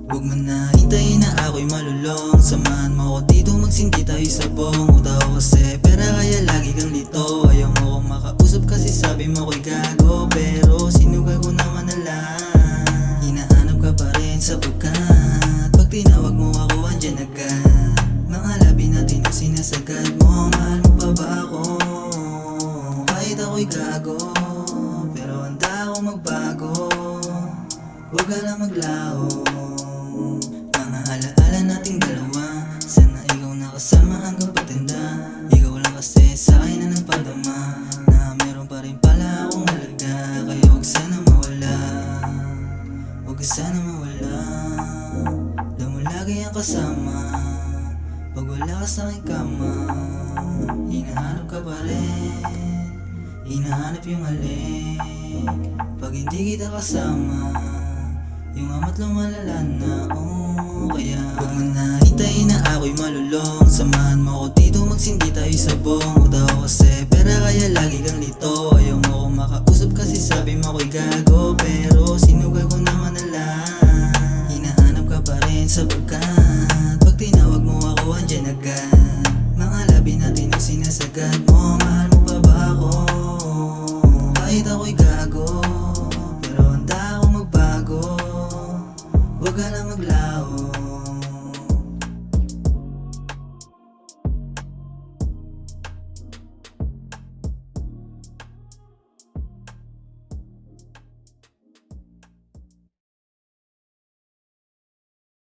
Huwag mo na hintayin na ako'y malulong. Samahan mo ko dito, magsindi tayo sa bong. Uta ko kasi pera kaya lagi kang lito. Ayaw mo kong makausap kasi sabi mo ko'y gago. Pero sinugal ko naman na lang. Hinahanap ka pa rin sapagkat pag tinawag mo ako andyan agad. Mga labi natin ang sinasagad mo. Mahal mo pa ba ako? Kahit ako'y gago, pero handa ako magbago. Huwag ka lang maglaho. Mga alaala nating dalawa, sana ikaw nakasama hanggang patanda. Ikaw lang kasi sa'kin na nagpadama, na meron pa rin pala akong halaga. Kaya huwag sana mawala, huwag ka sana mawala. Alam mo lagi ang kasama, pag wala ka sa'king kama. Hinahanap ka pa rin, hinahanap yung halik. Pag hindi kita kasama, yung amat lumalala na, kaya huwag mo na hintayin na ako'y malulong. Samahan mo ko dito, magsindi tayo sa bong. Uta ko kasi pera kaya lagi kang lito. Ayaw mo kong makausap kasi sabi mo ko'y gago. Pero sinugal ko naman na lang. Hinahanap ka pa rin sapagkat pag tinawag mo ako andyan agad. Mga labi natin ang sinasagad mo. Mahal mo pa ba ako? Kahit ako'y gago, pero handa ako magbago. Huwag ka lang maglaho.